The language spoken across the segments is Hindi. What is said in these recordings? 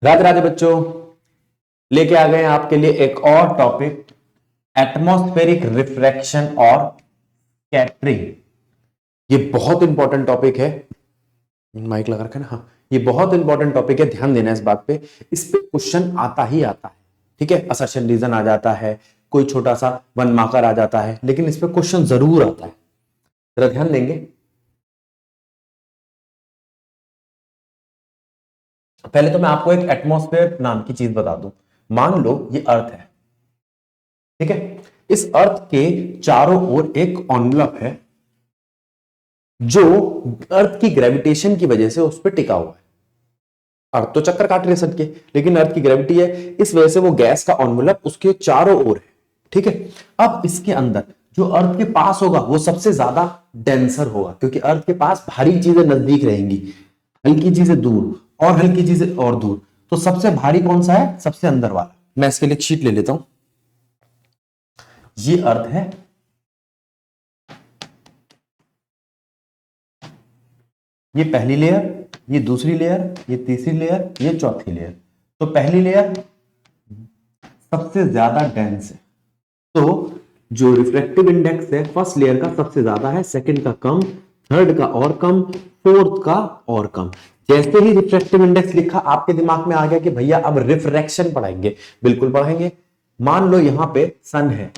राधे राधे बच्चों, लेके आ गए हैं आपके लिए एक और टॉपिक, एटमॉस्फेरिक रिफ्रैक्शन और स्कैटरिंग। ये बहुत इंपॉर्टेंट टॉपिक है। माइक लगा रखा है ना? हाँ, ये बहुत इंपॉर्टेंट टॉपिक है, ध्यान देना इस बात पे। इस पे क्वेश्चन आता ही आता है, ठीक है। असर्शन रीजन आ जाता है, कोई छोटा सा वन मार्कर आ जाता है, लेकिन इस पे क्वेश्चन जरूर आता है। जरा ध्यान देंगे। पहले तो मैं आपको एक एटमॉस्फेयर नाम की चीज बता दूं। मान लो ये अर्थ है, ठीक है। इस अर्थ के चारों ओर एक एनवलप है जो अर्थ की ग्रेविटेशन की वजह से उस पर टिका हुआ है। अर्थ तो चक्कर काट रही है सट के, लेकिन अर्थ की ग्रेविटी है, इस वजह से वो गैस का एनवलप उसके चारों ओर है, ठीक है। अब इसके अंदर जो अर्थ के पास होगा वो सबसे ज्यादा डेंसर होगा, क्योंकि अर्थ के पास भारी चीजें नजदीक रहेंगी, हल्की चीजें दूर और हल्की चीजें और दूर। तो सबसे भारी कौन सा है? सबसे अंदर वाला। मैं इसके लिए एक शीट ले लेता हूं। ये अर्थ है, ये पहली लेयर, ये दूसरी लेयर, ये तीसरी लेयर, ये चौथी लेयर। तो पहली लेयर सबसे ज्यादा डेंस है, तो जो रिफ्रैक्टिव इंडेक्स है फर्स्ट लेयर का सबसे ज्यादा है, सेकंड का कम, थर्ड का और कम, फोर्थ का और कम। जैसे ही रिफ्रैक्टिव इंडेक्स लिखा, आपके दिमाग में आ गया कि भैया अब रिफ्रैक्शन पढ़ाएंगे। बिल्कुल पढ़ाएंगे। मान लो यहां पे सन है,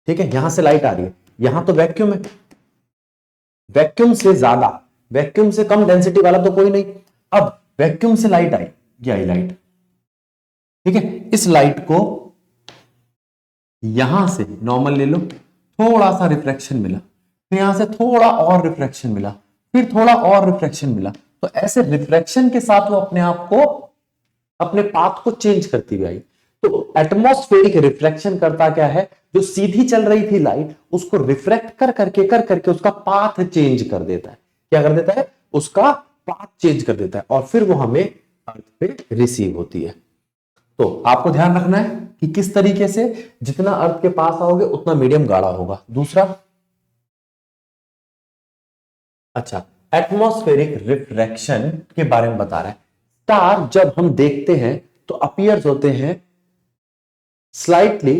ठीक है, यहां से लाइट आ रही है, यहां तो वैक्यूम है, वैक्यूम से ज्यादा, वैक्यूम से कम डेंसिटी वाला तो कोई नहीं। अब वैक्यूम से लाइट आई, ये आई लाइट, ठीक है। इस लाइट को यहां से नॉर्मल ले लो, थोड़ा सा रिफ्रैक्शन मिला, फिर यहां से थोड़ा और रिफ्रैक्शन मिला, फिर थोड़ा और रिफ्रैक्शन मिला। तो ऐसे रिफ्रैक्शन के साथ वो अपने आप को, अपने पाथ को चेंज करती हुई आई। तो एटमॉस्फेरिक रिफ्रैक्शन करता क्या है? जो सीधी चल रही थी लाइट, उसको रिफ्रैक्ट कर करके उसका पाथ चेंज कर देता है। क्या कर देता है? उसका पाथ चेंज कर देता है, और फिर वो हमें अर्थ पे रिसीव होती है। तो आपको ध्यान रखना है कि किस तरीके से, जितना अर्थ के पास आओगे उतना मीडियम गाढ़ा होगा। दूसरा, अच्छा, एटमॉस्फेरिक रिफ्रैक्शन के बारे में बता रहा है। स्टार जब हम देखते हैं तो अपीयर्स होते हैं slightly,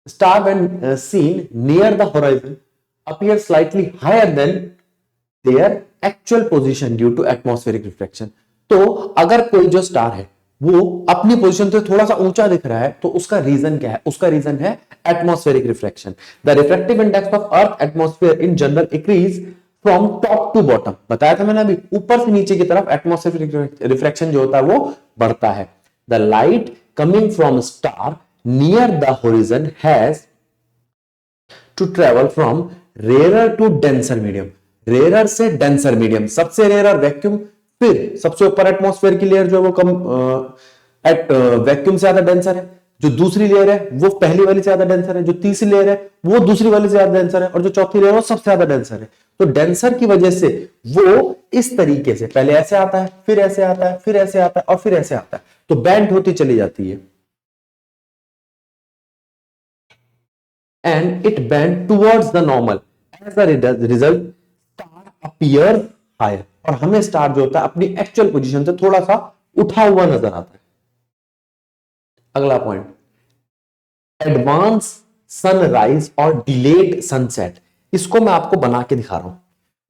star when seen near the horizon appear slightly higher than their actual position due to atmospheric refraction। तो अगर कोई जो स्टार है वो अपनी पोजीशन से थोड़ा सा ऊंचा दिख रहा है, तो उसका रीजन क्या है? उसका रीजन है atmospheric refraction. The refractive index of earth atmosphere in general increase from top to bottom. बताया था मैंने अभी, ऊपर से नीचे की तरफ एटमॉस्फेरिक रिफ्रैक्शन जो होता है वो बढ़ता है। The light coming from a star near the horizon has to travel from rarer to denser medium। Rare से डेंसर मीडियम, सबसे रेयर वैक्यूम, फिर सबसे ऊपर एटमॉस्फेयर की लेयर जो है वो कम वैक्यूम से ज्यादा डेंसर है, जो दूसरी लेयर है वो पहली वाली से ज्यादा डेंसर है, जो तीसरी लेयर है वो दूसरी वाली से ज्यादा डेंसर है, और जो चौथी लेयर है वो सबसे ज्यादा डेंसर है। तो डेंसर की वजह से वो इस तरीके से पहले ऐसे आता है, फिर ऐसे आता है, फिर ऐसे आता है, और फिर ऐसे आता है, तो बैंड होती चली जाती है, and it bend towards the normal। as a result star appears higher। और हमें स्टार जो होता है अपनी एक्चुअल पोजीशन से थोड़ा सा उठा हुआ नजर आता है। अगला पॉइंट, एडवांस सनराइज और डिलेड सनसेट। इसको मैं आपको बना के दिखा रहा हूं।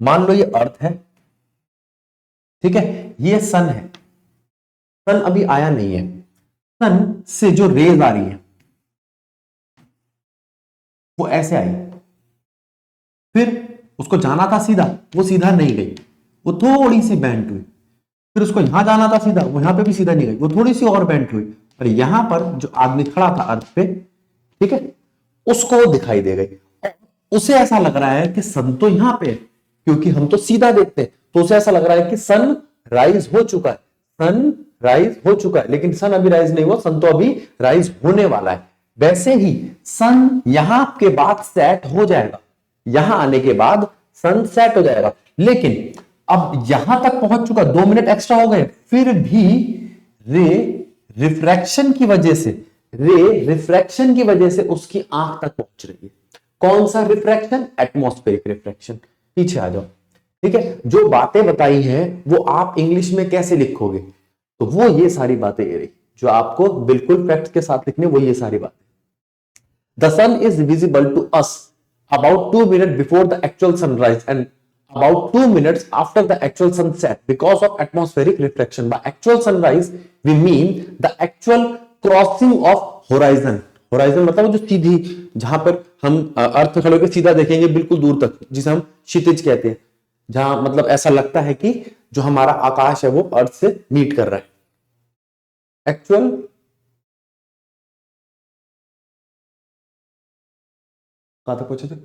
मान लो ये अर्थ है, ठीक है, ये सन है, सन अभी आया नहीं है, सन से जो रेज आ रही है वो ऐसे आई, फिर उसको जाना था सीधा, वो सीधा नहीं गई, वो थोड़ी सी बेंट हुई, फिर उसको यहां जाना था सीधा, वो यहां पे भी सीधा नहीं गई, वो थोड़ी सी और बेंट हुई, और यहां पर जो आदमी खड़ा था अर्थ पे, ठीक है, उसको वो दिखाई दे गई। उसे ऐसा लग रहा है कि सन तो यहां पे है, क्योंकि हम तो सीधा देखते हैं, तो उसे ऐसा लग रहा है कि सन राइज हो चुका है, सन राइज हो चुका है, लेकिन सन अभी राइज नहीं हुआ, सन तो अभी राइज होने वाला है। वैसे ही सन यहां के बाद सेट हो जाएगा, यहां आने के बाद सन सेट हो जाएगा, लेकिन अब यहां तक पहुंच चुका, 2 मिनट एक्स्ट्रा हो गए, फिर भी रे रिफ्रैक्शन की वजह से, रे रिफ्रैक्शन की वजह से उसकी आंख तक पहुंच रही है। कौन सा रिफ्रैक्शन? Atmospheric refraction. पीछे आ जाओ, ठीक है, जो बातें बताई हैं वो आप इंग्लिश में कैसे लिखोगे, तो वो ये सारी बातें ये रही जो आपको बिल्कुल फैक्ट के साथ लिखने, वो ये सारी बातें। The sun is visible to us about 2 minutes before the actual sunrise and about 2 minutes after the actual sunset because of atmospheric reflection. By actual sunrise we mean the actual crossing of horizon. Horizon मतलब जो सीधी, जहां पर हम अर्थ खड़े होकर सीधा देखेंगे बिल्कुल दूर तक, जिसे हम क्षितिज कहते हैं, जहां मतलब ऐसा लगता है कि जो हमारा आकाश है वो अर्थ से मीट कर रहा है। एक्चुअल कहां तक पूछे थे?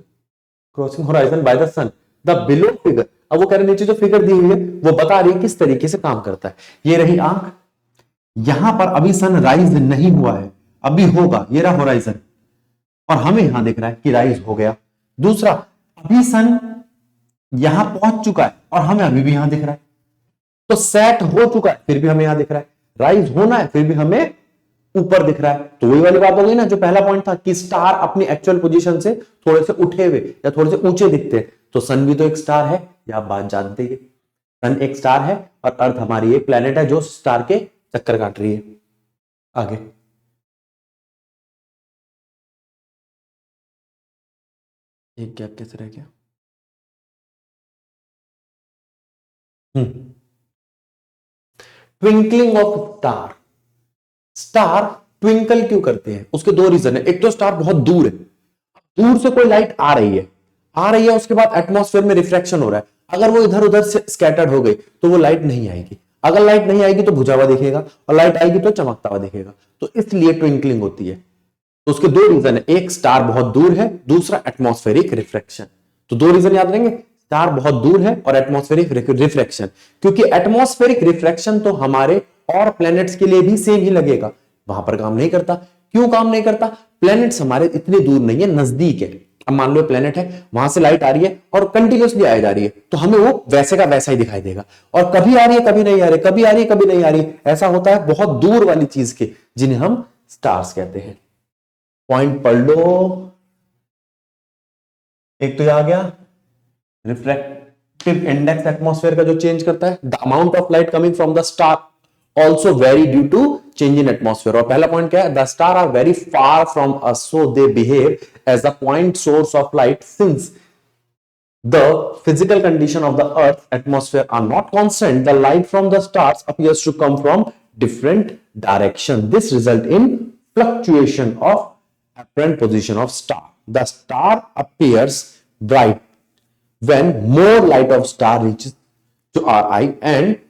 Crossing horizon by the sun, the below figure. अब वो कह रहे नीचे जो फिगर दी हुई है वो बता रही है किस तरीके से काम करता है। ये रही आंख, यहां पर अभी सन राइज नहीं हुआ है, अभी होगा, ये रहा होराइजन, और हमें यहां दिख रहा है कि राइज हो गया। दूसरा, अभी सन यहां पहुंच चुका है और हमें अभी भी यहां दिख रहा है, तो सेट हो चुका है फिर भी हमें यहां दिख रहा है, राइज होना है फिर भी हमें ऊपर दिख रहा है। तो वही वाली बात हो गई ना, जो पहला पॉइंट था कि स्टार अपनी एक्चुअल पोजीशन से थोड़े से उठे हुए या थोड़े से ऊंचे दिखते हैं, तो सन भी तो एक स्टार है, ये आप बात जानते हैं। सन एक स्टार है और अर्थ हमारी एक प्लेनेट है जो स्टार के चक्कर काट रही है। आगे एक गैप कैसे रह गया? Twinkling of star. Star twinkle क्यों करते हैं, उसके दो रीजन है। एक तो स्टार बहुत दूर है, दूर से कोई लाइट आ रही है, उसके बाद एटमॉस्फेयर में रिफ्रैक्शन हो रहा है, अगर वो इधर उधर से स्कैटर्ड हो गई तो वो लाइट नहीं आएगी। अगर लाइट नहीं आएगी तो बुझा हुआ दिखेगा, और लाइट आएगी तो चमकता हुआ दिखेगा, तो इसलिए ट्विंकलिंग होती है। तो उसके दो रीजन है, एक स्टार बहुत दूर है, दूसरा एटमॉस्फेरिक रिफ्रैक्शन। तो दो रीजन याद रहेंगे, स्टार बहुत दूर है और एटमॉस्फेरिक रिफ्रैक्शन। क्योंकि एटमॉस्फेरिक रिफ्रैक्शन तो हमारे और प्लैनेट्स के लिए भी सेम ही लगेगा, वहां पर काम नहीं करता। क्यों काम नहीं करता? प्लैनेट्स हमारे इतने दूर नहीं है, नजदीक है। अब मान लो प्लेनेट है, वहां से लाइट आ रही है और कंटिन्यूसली आ जा रही है, तो हमें वो वैसे का वैसा ही दिखाई देगा। और कभी आ रही है कभी नहीं आ रही, कभी आ रही है कभी नहीं आ रही, ऐसा होता है बहुत दूर वाली चीज के, जिन्हें हम स्टार्स कहते हैं। पॉइंट पढ़ लो, एक तो ये आ गया रिफ्रैक्टिव इंडेक्स एटमॉस्फेयर का जो चेंज करता है, the amount of light coming from the star also vary due to change in atmosphere। और पहला पॉइंट क्या है? the star are very far from us so they behave as a point source of light since the physical condition of the earth's atmosphere are not constant, the light from the stars appears to come from different direction, this result in fluctuation of apparent position of star। the star appears bright when more light of star reaches to our eye and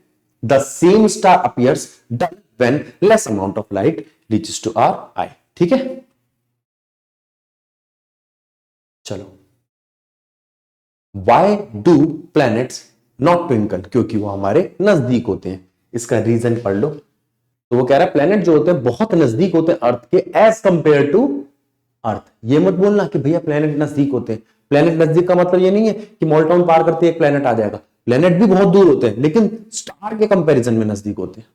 the same star appears dull when less amount of light reaches to our eye। ठीक है, चलो, why do planets not twinkle? क्योंकि वो हमारे नजदीक होते हैं। इसका रीजन पढ़ लो। तो वो कह रहा है प्लैनेट जो होते हैं बहुत नजदीक होते हैं अर्थ के एज कंपेयर टू अर्थ। ये मत बोलना कि भैया प्लैनेट नजदीक होते हैं। प्लैनेट नजदीक का मतलब ये नहीं है कि मॉलटाउन पार करते एक प्लैनेट आ जाएगा। प्लैनेट भी बहुत दूर होते हैं लेकिन स्टार के कंपैरिजन में नजदीक होते हैं।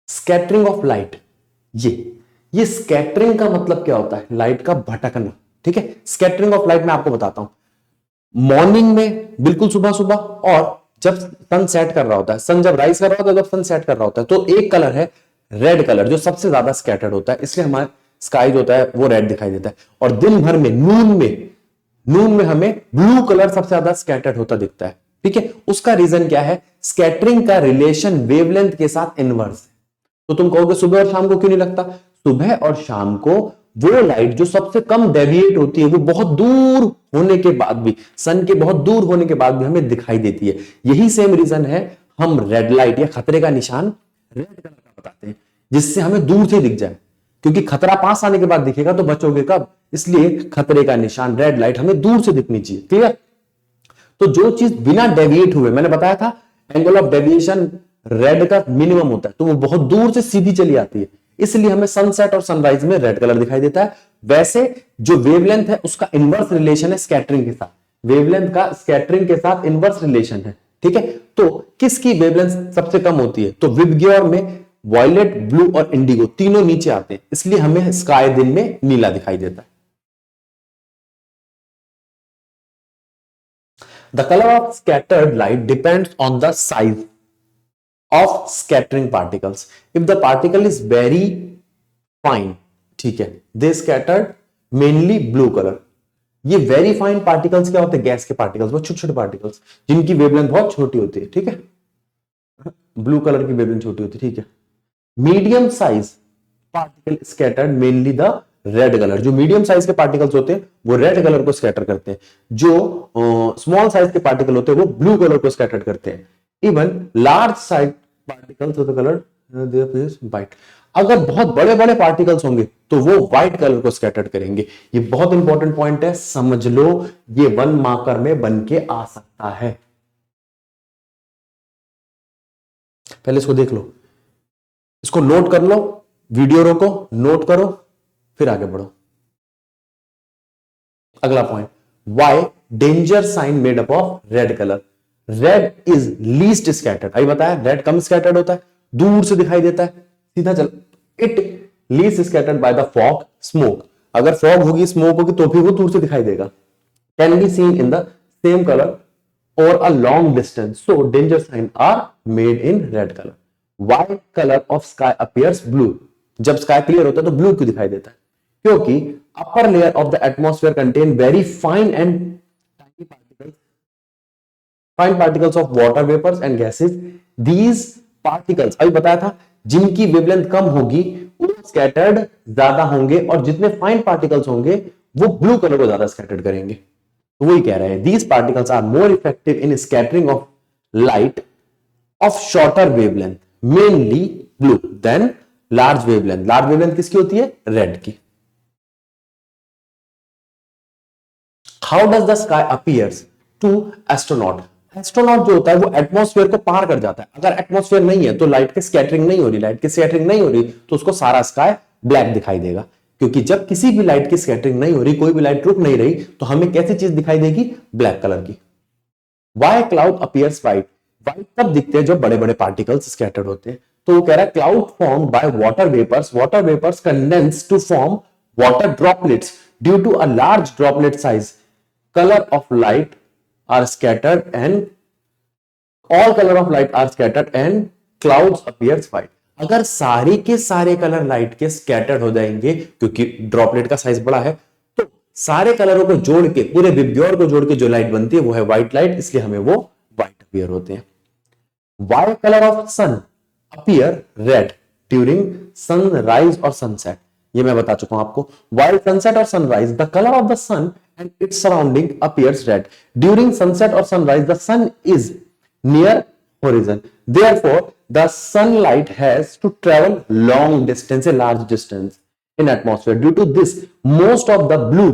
स्कैटरिंग ऑफ लाइट, ये स्कैटरिंग का मतलब क्या होता है? लाइट का भटकना। ठीक है, स्कैटरिंग ऑफ लाइट मैं आपको बताता हूं। मॉर्निंग में बिल्कुल सुबह सुबह, और जब सन सेट कर रहा होता है, सन जब राइज कर रहा होता है, जब सन सेट कर रहा होता है, तो एक कलर है रेड कलर जो सबसे ज्यादा स्कैटर्ड होता है, इसलिए हमारा स्काई जो होता है वो रेड दिखाई देता है। और दिन भर में नून में हमें ब्लू कलर सबसे ज्यादा स्कैटर्ड होता दिखता है। ठीक है, उसका रीजन क्या है? स्कैटरिंग का रिलेशन वेवलेंथ के साथ इनवर्स है। तो तुम कहोगे सुबह और शाम को क्यों नहीं लगता? सुबह और शाम को वो लाइट जो सबसे कम डेविएट होती है वो बहुत दूर होने के बाद भी, सन के बहुत दूर होने के बाद भी हमें दिखाई देती है। यही सेम रीजन है हम रेड लाइट या खतरे का निशान रेड कलर का बताते हैं, जिससे हमें दूर से दिख जाए। क्योंकि खतरा पास आने के बाद दिखेगा तो बचोगे कब? इसलिए खतरे का निशान रेड लाइट हमें दूर से दिखनी चाहिए। क्लियर? तो जो चीज बिना डेविएट हुए, मैंने बताया था एंगल ऑफ डेविएशन रेड का मिनिमम होता है, तो वो बहुत दूर से सीधी चली आती है, इसलिए हमें सनसेट और सनराइज में रेड कलर दिखाई देता है। वैसे जो वेवलेंथ है उसका इनवर्स रिलेशन है स्कैटरिंग के साथ। वेवलेंथ का स्कैटरिंग के साथ इनवर्स रिलेशन है। ठीक है, तो किसकी वेवलेंथ सबसे कम होती है? तो विबग्योर में वॉयलेट, ब्लू और इंडिगो तीनों नीचे आते हैं, इसलिए हमें स्काई दिन में नीला दिखाई देता है। The colour of scattered light depends on the size of scattering particles. If the particle is very fine, ठीक है, दे स्कैटर्ड मेनली ब्लू कलर। ये वेरी फाइन पार्टिकल्स क्या होते हैं? गैस के पार्टिकल्स, बहुत छोटे छोटे पार्टिकल्स जिनकी वेवलेंथ बहुत छोटी होती है, ठीक है, ब्लू कलर की वेवलेंथ छोटी होती है, ठीक है। Medium size particle scattered mainly the red colour. जो मीडियम साइज के पार्टिकल्स होते हैं वो रेड कलर को स्कैटर करते हैं, जो स्मॉल साइज के पार्टिकल होते हैं वो ब्लू कलर को स्कैटर करते हैं। Even large size particles of the colour they appears white. अगर बहुत बड़े बड़े पार्टिकल्स होंगे तो वो व्हाइट कलर को स्कैटर करेंगे। ये बहुत इंपॉर्टेंट पॉइंट है, समझ लो, ये 1 मार्कर में बन के आ सकता है। पहले इसको देख लो, इसको नोट कर लो, वीडियो रोको, नोट करो, फिर आगे बढ़ो। अगला point, why danger sign made up of red colour. Red is least scattered. अभी बताया रेड कम स्कैटर्ड होता है, दूर से दिखाई देता है, सीधा चल। It least scattered by the fog smoke. अगर फॉग होगी, स्मोक होगी तो भी वो दूर से दिखाई देगा। Can be seen in the same colour or a long distance, so danger sign are made in red color. Why color of sky appears blue? जब sky clear होता है तो blue क्यों दिखाई देता है? क्योंकि upper layer of the atmosphere contain very fine and tiny particles, fine particles of water vapors and gases. These particles अभी बताया था, जिनकी वेवलेंथ कम होगी वो स्कैटर्ड ज्यादा होंगे, और जितने फाइन पार्टिकल्स होंगे वो ब्लू कलर को ज्यादा स्कैटर्ड करेंगे। वही कह रहे हैं, these particles are more effective in scattering of light of shorter wavelength, mainly blue, than large wavelength. Large wavelength किसकी होती है? रेड की। How does the sky appears to astronaut? Astronaut जो होता है वो एटमॉस्फेयर को पार कर जाता है। अगर एटमॉस्फेयर नहीं है तो लाइट की स्कैटरिंग नहीं हो रही, लाइट की स्कैटरिंग नहीं हो रही तो उसको सारा स्काई ब्लैक दिखाई देगा। क्योंकि जब किसी भी लाइट की स्कैटरिंग नहीं हो रही, कोई भी लाइट रुक नहीं रही, तो हमें कैसी चीज दिखाई देगी? ब्लैक कलर की। Why cloud appears white? White तब दिखते हैं जब बड़े बड़े पार्टिकल्स स्कैटर्ड होते हैं। तो वो कह रहा है cloud form by water vapours, water vapours condense to form water droplets due to a large droplet size. Colour of light are scattered and all colour of light are scattered and clouds appears white. अगर सारे के सारे कलर लाइट के स्कैटर्ड हो जाएंगे, क्योंकि ड्रॉपलेट का साइज बड़ा है, तो सारे कलरों को जोड़ के, पूरे विब्ग्योर को जोड़ के जो लाइट बनती है वो है व्हाइट लाइट, इसलिए हमें वो व्हाइट अपीयर होते हैं। Why colour of sun appear red during sunrise और सनसेट? ये मैं बता चुका हूं आपको। व्हाइल सनसेट और sunrise the colour of the sun and its surrounding appears red. During sunset और sunrise the sun is near horizon, therefore the sunlight has to travel long distance, a large distance in atmosphere. Due to this most of the blue,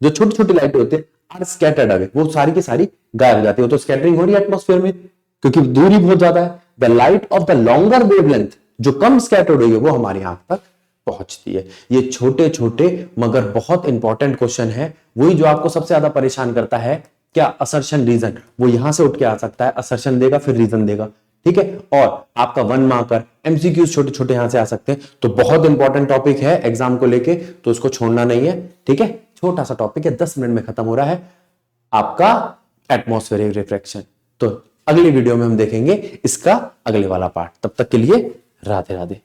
जो छोटी छोटी लाइटें होते हैं, are scattered away, वो सारी की सारी गायब हो जाती है। वो तो स्कैटरिंग हो रही है एटमॉस्फेयर में क्योंकि दूरी बहुत ज्यादा है। The light of the longer wavelength, जो कम स्कैटर्ड हुई है, वो हमारी आंख तक पहुंचती है। ये छोटे छोटे मगर बहुत इंपॉर्टेंट क्वेश्चन है, वही जो आपको सबसे ज्यादा परेशान करता है। क्या असर्शन रीजन, वो यहां से उठ के आ सकता है, असर्शन देगा फिर रीजन देगा, ठीक है। और आपका 1 मार्कर एमसीक्यूज छोटे छोटे यहां से आ सकते हैं। तो बहुत इंपॉर्टेंट टॉपिक है एग्जाम को लेके, तो उसको छोड़ना नहीं है, ठीक है। छोटा सा टॉपिक है, 10 मिनट में खत्म हो रहा है आपका एटमॉस्फेरिक रिफ्रैक्शन। तो अगली वीडियो में हम देखेंगे इसका अगले वाला पार्ट। तब तक के लिए राधे राधे।